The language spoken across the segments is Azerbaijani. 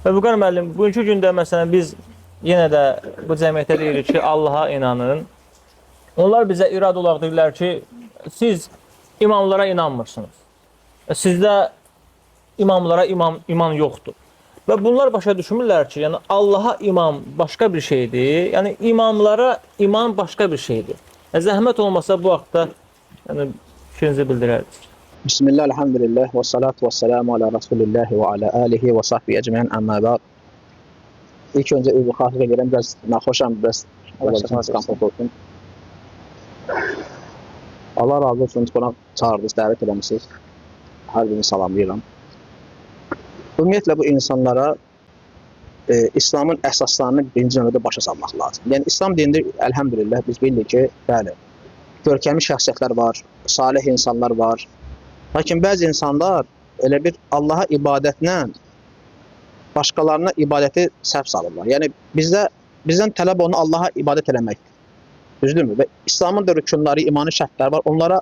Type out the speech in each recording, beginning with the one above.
Və Vüqar müəllim, bugünkü gündə məsələn biz yenə də bu cəmiyyətə deyirik ki, Allaha inanın. Onlar bizə irad olaraq deyirlər ki, siz imamlara inanmırsınız. Sizdə imamlara iman yoxdur. Və bunlar başa düşmürlər ki, yəni Allaha imam başqa bir şeydir, yəni imamlara iman başqa bir şeydir. Zəhmət olmasa bu haqda yəni fikrinizi bildirərdiniz. Bismillah, elhamdülillah, və salatu və selamu ala Rasulillah və ala alihi və sahbihi ecmaîn, amma ba'd. İlk öncə üzr xahiş edirəm, biraz naxoşam, biraz komfort olsun. Allah razı olsun, buna çağırdınız, dəvət eləmişsiniz. Hər birini salamlayıram. Ümumiyyətlə bu insanlara İslamın əsaslarını birinci növbədə başa salmaq lazım. Yəni İslam dinində elhamdülillah biz bilirik ki, bəli, görkəmli şəxsiyyətlər var, salih insanlar var. Lakin bəzi insanlar elə bir Allaha ibadətlə başqalarına ibadəti səhv salırlar. Yəni bizdən tələb onu Allaha ibadət eləməkdir. Düzdürmü? Və İslamın da rükunları, imanı şərtləri var. Onlara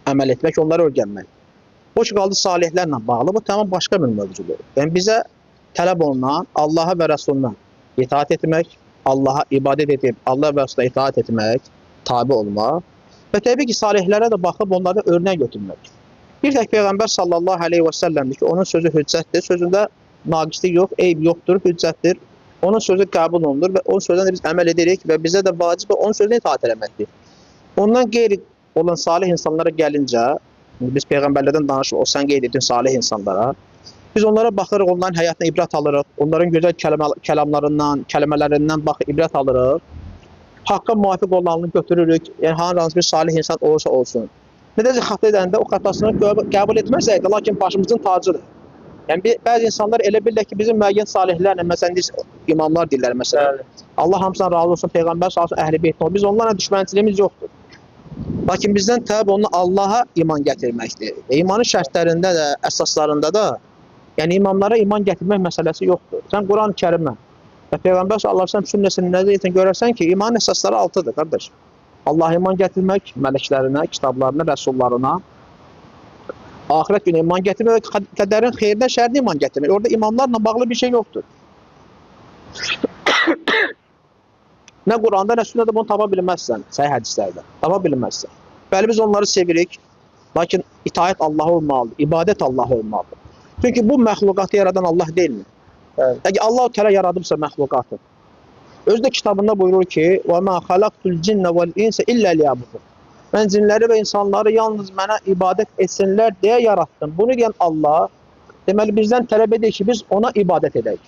əməl etmək, onları öyrənmək. O ki qaldı salihlərlə bağlı, bu tamam başqa bir mövzudur. Yəni bizə tələb olunan Allaha və Rəsuluna itaat etmək, Allaha ibadət edib, Allah və Rəsuluna itaat etmək, tabi olmaq və təbii ki, salihlərə də baxıb onları örnək götürmək. Bir tək Peyğəmbər sallallahu aleyhi və səlləmdir ki, onun sözü hüccətdir, sözündə naqislik yox, eyb yoxdur, hüccətdir. Onun sözü qəbul olunur və onun sözünə biz əməl edirik və bizə də vacib onun sözünə itaat eləməkdir. Ondan qeyri olan salih insanlara gəlincə, biz Peyğəmbərlərdən danışırıq, o sən qeyd etdin salih insanlara, biz onlara baxırıq, onların həyatına ibrət alırıq, onların gözəl kəlamlarından, kəlmələrindən baxıb ibrət alırıq, haqqa müvafiq olanını götürürük, yəni hansı bir salih insan olursa olsun. Necə xəta edəndə o xətasını qəbul etməsəydi, lakin başımızın tacıdır. Yəni bəzi insanlar elə bilirlər ki, bizim müəyyən salihlərlə, məsələn, imamlar deyirlər, məsələn, Allah hamısından razı olsun, Peyğəmbər sağ olsun, əhl-i beytdən, biz onlarla düşmənçiliyimiz yoxdur. Lakin bizdən təbii onu Allaha iman gətirməkdir. İmanın şərtlərində də, əsaslarında da, yəni imamlara iman gətirmək məsələsi yoxdur. Sən Quran-ı Kərimə və Peyğəmbər sallallahu əleyhi və səlləm sünnəsini nəzər etsən görərsən ki, imanın əsasları 6-dır, qardaş. Allaha iman gətirmək, mələklərinə, kitablarına, rəsullarına, axirət günə iman gətirmək və qədərin xeyrinə, şərrinə iman gətirmək. Orada imamlarla bağlı bir şey yoxdur. Nə Quranda, nə sünnədə bunu tapa bilməzsən, səhih hədislərdə. Tapa bilməzsən. Bəli, biz onları sevirik, lakin itaət Allaha olmalıdır, ibadət Allaha olmalıdır. Çünki bu məxluqatı yaradan Allah deyilmi? Əgər Allah-u Teala yaradıbsa məxluqatı, özü də kitabında buyurur ki, وَمَا خَلَقْتُ الْجِنَّ وَالْاِنْسَ إِلَّا لِيَعْبُدُونِ. Mən cinləri və insanları yalnız mənə ibadət etsinlər deyə yarattım. Bunu deyən Allah, deməli bizdən tələb edir ki, biz ona ibadət edək.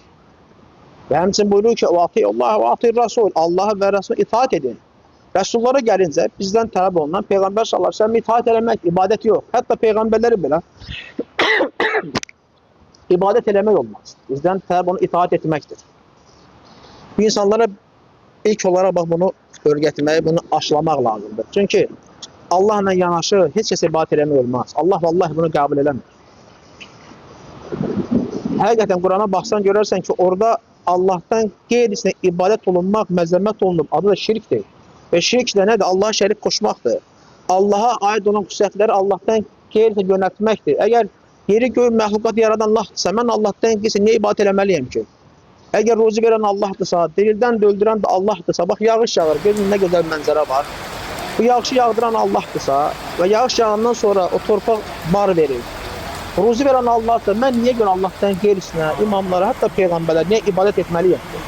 Və həmçinin buyurur ki, وَاطِعُ اللّٰهَ وَاطِعُ الرَّسُولِ. Allaha və Rəsuluna itaat edin. Rəsullara gəlincə bizdən tələb olunan Peyğəmbər sallallahu əleyhi və səlləm itaat eləmək, ibadət yox. Hətta Peyğəmbərləri belə ibadət eləmək olmaz. Bizdən tələb onu itaat etməkdir. Bu insanlara ilk olaraq bax bunu öyrətmək, bunu aşılamaq lazımdır. Çünki Allahla yanaşı heç kəsə ibadət eləmək olmaz. Allah vallahi bunu qəbul eləmir. Həqiqətən Qurana baxsan görərsən ki, orada Allahdan qeyrisinə ibadət olunmaq, məzəmmət olunub, adı da şirkdir. Və şirk də nədir? Allaha şərik qoşmaqdır. Allaha aid olan xüsusiyyətləri Allahdan qeyrisinə yönəltməkdir. Əgər yeri göy məxluqat yaradan Allahdırsa, mən Allahdan qeyrisinə niyə ibadət eləməliyəm ki? Əgər ruzi verən Allahdırsa, dirildən də öldürən də Allahdırsa, bax yağış yağır, gözün nə gözəl mənzərə var. Bu yağışı yağdıran Allahdırsa və yağış yağandan sonra o torpaq bar verir. Ruzi verən Allahdır, mən niyə görə Allahdan qeyrisinə, imamlara, hətta Peyğəmbərlərə niyə ibadət etməliyəm ki?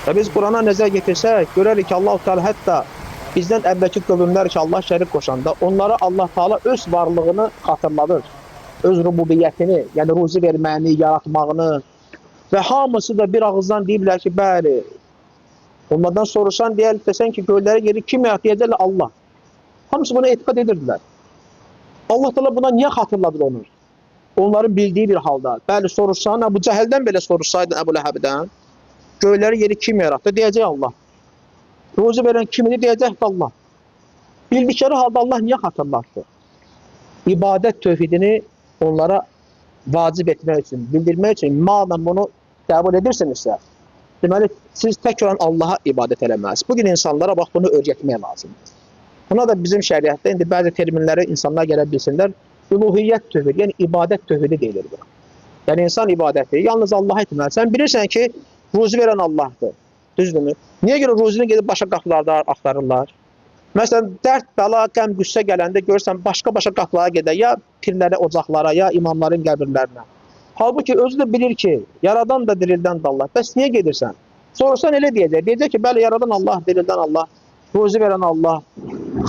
Və biz Qurana nəzər getirsək, görərik ki, Allah-u Teala hətta bizdən əvvəlki qövmlər ki, Allah şərik qoşanda, onlara Allah Teala öz varlığını xatırladır. Öz rububiyyətini, yəni ruzi verməyini, yaratmağını və hamısı da bir ağızdan deyiblər ki, bəli, onlardan soruşan desən ki, göyləri yeri kim yaratdı, deyəcəklər Allah. Hamısı buna etiqad edirdilər. Allah Teala buna niyə xatırladır onu? Onların bildiyi bir halda. Bəli, soruşsan, Əbu Cəhəldən belə soruşsaydın Əbu Ləhəbdən, göyləri yeri kim yaratdı, deyəcək Allah. Ruzi verən kimini deyəcək Allah. Bildikləri halda Allah niyə xatırlatdı? İbadət tövhidini onlara vacib etmək üçün, bildirmək üçün, madem bunu qəbul edirsinizsə, deməli, siz tək olan Allaha ibadət eləməlisiniz. Bugün insanlara bax, bunu öyrətmək lazımdır. Buna da bizim şəriətdə indi bəzi terminləri insanlar gələ bilsinlər, üluhiyyət tövhidi, yəni ibadət tövhidi deyilir bu. Yəni insan ibadəti yalnız Allaha etməlidir. Sən bilirsən ki, ruzi verən Allahdır. Düzdürmü? Niyə görə ruzini gedib başqa qapılarda axtarırlar? Məsələn, dərd, bəla, qəm, qüssə gələndə görürsən başqa-başqa qapılara gedir, ya pirlərə, ocaqlara, ya imamların qəbirlərinə. Halbuki özü də bilir ki, yaradan da dirildən də Allah. Bəs niyə gedirsən? Sorsan elə deyəcək. Deyəcək ki, bəli, yaradan Allah, dirildən Allah, ruzi verən Allah,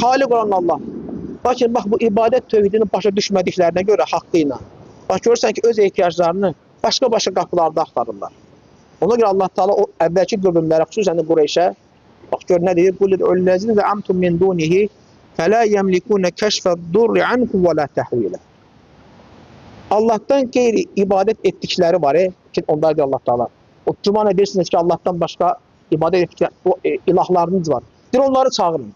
xaliq olan Allah. Lakin bax, bu ibadət tövhidini başa düşmədiklərinə görə haqqı ilə. Bax, görürsən ki, öz ehtiyaclarını başqa-başqa qapılarda axtarırlar. Ona görə Allah Teala o əvvəlki qövmlərə, xüsusən də Qureyşə, bax gör nə deyir? Qul ləzzin və amtum min dunihi fələ yəmlikunə kəşfəd-durri ankum və la təhvilə. Allahdan qeyri ibadət etdikləri var, ki, onlar deyir Allah Teala. O güman edirsiniz ki, Allahdan başqa ibadət etdikləri ilahlarınız var. Deyir, onları çağırın.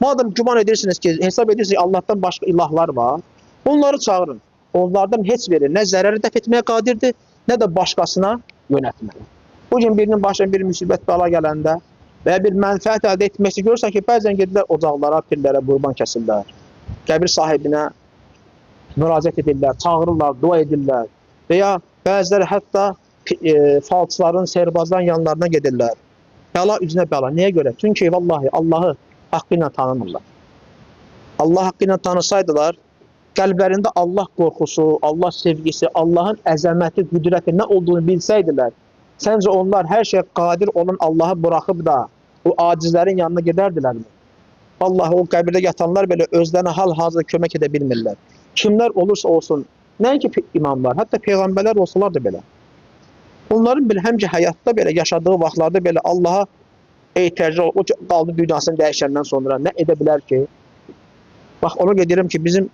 Madem güman edirsiniz ki, hesab edirsiniz ki, Allahdan başqa ilahlar var, onları çağırın. Onlardan heç biri nə zərəri dəf etməyə qadirdir, nə də başqasına yönətməli. Bugün birinin başına bir müsibət bəla gələndə və bir mənfəət əldə etməsi görürsən ki, bəzən gedirlər ocaqlara, pirlərə qurban kəsirlər, qəbir sahibinə müraciət edirlər, çağırırlar, dua edirlər və ya bəziləri hətta falçıların, sehirbazların yanlarına gedirlər. Bəla üzünə bəla. Niyə görə? Çünki vallahi Allahı haqqı ilə tanımırlar. Allah haqqı ilə tanısaydılar, qəlblərində Allah qorxusu, Allah sevgisi, Allahın əzəməti, qüdrəti nə olduğunu bilsəydilər, səncə onlar hər şey qadir olan Allahı buraxıb da o acizlərin yanına gedərdilərmi? Vallahi o qəbirdə yatanlar belə özlərinə hal-hazırda kömək edə bilmirlər. Kimlər olursa olsun, nəinki imamlar, hətta peyğəmbərlər olsalar da belə. Onların belə həmcə həyatda belə, yaşadığı vaxtlarda belə Allaha ehtiyacı, o qaldı dünyasını dəyişəndən sonra nə edə bilər ki? Bax, ona gedirəm ki, bizim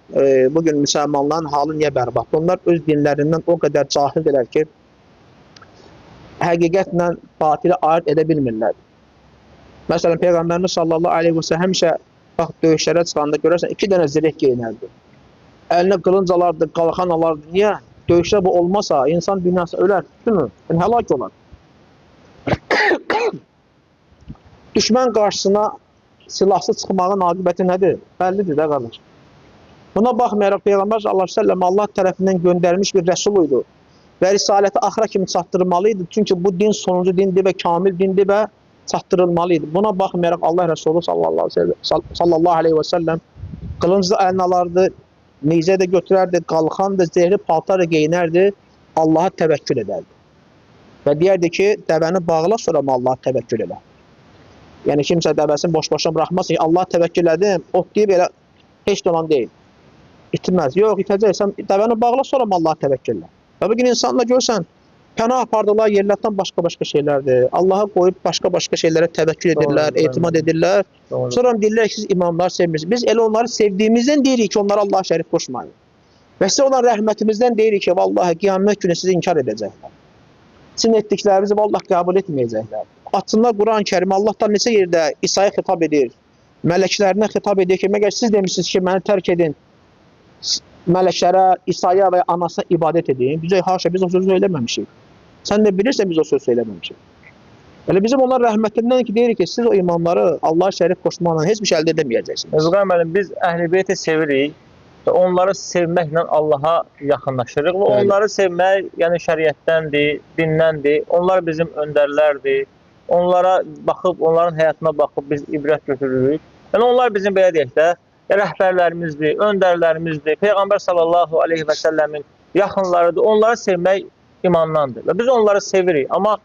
bugün müsəlmanların halı niyə bərbad? Onlar öz dinlərindən o qədər cahildirlər ki, həqiqətlə batili ayırt edə bilmirlər. Məsələn, Peyğəmbərimiz sallallahu aleyhi və səlləm həmişə bax, döyüşlərə çıxanda görərsən, 2 dənə zireh geyinərdi. Əlinə qılınc alardı, qalxan alardı. Niyə? Döyüşdə bu olmasa, insan dünyası ölər, düşünür, yəni həlak olar. Düşmən qarşısına silahsız çıxmağın aqibəti nədir? Bəllidir də qardaş. Buna baxmayaraq Peyğəmbər sallallahu əleyhi və səlləm Allah tərəfindən göndərilmiş bir rəsul idi və risaləti axıra kimi çatdırılmalı idi. Çünki bu din sonuncu dindir və kamil dindir və çatdırılmalı idi. Buna baxmayaraq Allah Rəsulü sallallahu əleyhi və səlləm qılıncı əlinə alardı, neyzə də götürərdi, qalxandı, zehri paltar da geyinərdi, Allaha təvəkkül edərdi. Və deyərdi ki, dəvəni bağla, sonra Allaha təvəkkül edər. Yəni kimsə dəvəsini boş-boşuna bıraxmasın ki, Allah təvəkkül edim, ot deyib elə heç də olan deyil. İtməz. Yox, itəcək. Sən dəvəni bağla, sonra Allah təvəkkül edər. Və bugün insanlar görsən, pənah apardılar yerlərdən başqa-başqa şeylərdir. Allah'a qoyub başqa-başqa şeylərə təvəkkül edirlər, etimad edirlər. Sonra deyirlər ki, siz imamlar sevmirsiniz. Biz elə onları sevdiyimizdən deyirik ki, onlara Allah şərif qoşmayın. Və sizə olan rəhmətimizdən deyirik ki, vallahi qiyamət günü sizi inkar edəcəklər. Sizin etdiklərinizi vallahi qəbul etməyəcəklər. Açsınlar Quran-ı Kərim, Allah'tan neçə yerdə İsa'ya xitab edir, mələklərinə xitab edir ki, məgər siz demişsiniz ki, məni tərk edin, mələklərə, İsa'ya və anasına ibadət edin. Bizə haşa, biz o sözü söyləməmişik. Sən də bilirsən, biz o sözü söyləməmişik. Yəni bizim onlar rəhmətindən ki, deyirik ki, siz o imamları Allah-u şərif qoşmaqla heç bir şey əldə edəməyəcəksiniz. Özgür müəllim, biz Əhl-i-Beyti sevirik və onları sevməklə Allaha yaxınlaşırıq və onları sevmək, yəni şəriətdəndir, dindəndir. Onlar bizim öndərlərdir. Onlara baxıb, onların həyatına baxıb biz ibrət götürürük. Yəni onlar bizim belə deyək də, rəhbərlərimizdir, öndərlərimizdir. Peyğəmbər sallallahu aleyhi və səlləmin yaxınlarıdır. Onları sevmək imandandır və biz onları sevirik. Amma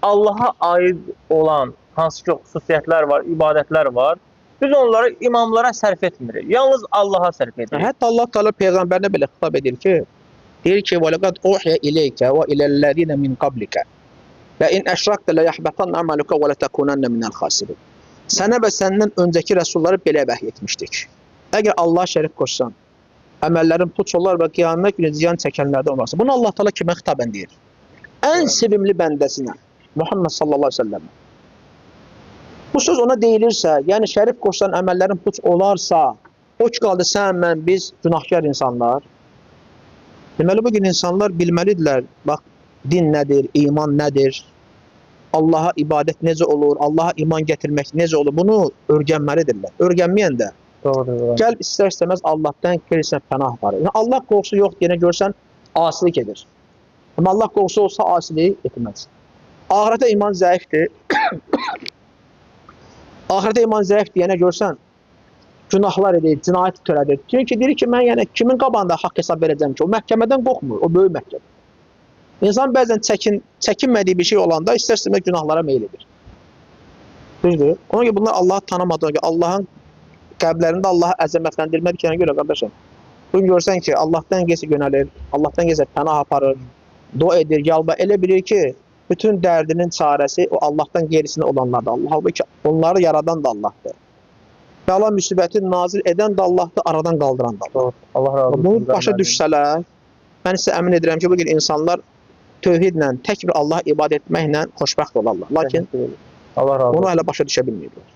Allaha aid olan hansı ki xüsusiyyətlər var, ibadətlər var, biz onları imamlara sərf etmirik. Yalnız Allaha sərf edirik. Hətta Allah Teala Peyğəmbərinə belə xitab edir ki, deyir ki, وَلَقَدْ أُوحِيَ إِلَيْكَ وَإِلَى الَّذِينَ مِنْ قَبْلِكَ لَإِنْ أَشْرَكْتَ لَيَحْبَطَنَّ عَمَلُكَ وَلَتَكُونَنَّ مِنَ الْخَاسِرِينَ. Sənə və səndən öncəki rəsulları belə vəhy etmişdik. Əgər Allah şərif qoşsan, əməllərin puç olar və qiyamət günü ziyan çəkənlərdən olmasın. Bunu Allah Teala kimə xitaben deyir? Ən sevimli bəndəsinə, Muhammed sallallahu aleyhi ve sellem. Bu söz ona deyilirsə, yəni şərif qoşsan əməllərin puç olarsa, o ki qaldı sən, mən, biz günahkar insanlar. Deməli, bugün insanlar bilməlidirlər, bax, din nədir, iman nədir, Allaha ibadət necə olur, Allaha iman gətirmək necə olur, bunu öyrənməlidirlər. Öyrənməyən də, gəl istər-istəməz Allahdan gəlirsən pənah var. Yəni, Allah qorxusu yox deyənə görsən, asilik edir. Amma Allah qorxusu olsa asilik etməz. Ahirətə iman zəifdir. Ahirətə iman zəif deyənə görsən, günahlar edir, cinayət törədir. Deyir ki, mən yəni kimin qabağında haqq hesab verəcəm ki, o məhkəmədən qorxmur, o böyük məhkəmə. İnsan bəzən çəkinmədiyi bir şey olanda istər-istəməz günahlara meyl edir. Düzdür? Ona görə bunlar Allahı tanımadığı görə, Allahın qəlblərində Allahı əzəmətləndirmədiklərinə görə qardaşım, bunu görsən ki, Allahdan gecə yönəlir, Allahdan gecə pənah aparır, dua edir, yalvar, elə bilir ki, bütün dərdinin çarəsi o Allahdan gerisində olanlardır. Allah, halbuki onları yaradan da Allahdır. Bəla müsibəti nazil edən də Allahdır, aradan qaldıran da Allah. Allah razı olsun. Bunu başa düşsələr, mən sizə əmin edirəm ki, bu gün insanlar tövhidlə, tək bir Allah'a ibadət etməklə xoşbəxt olarlar. Lakin Allah razı olsun. bunu hələ başa düşə bilmirlər.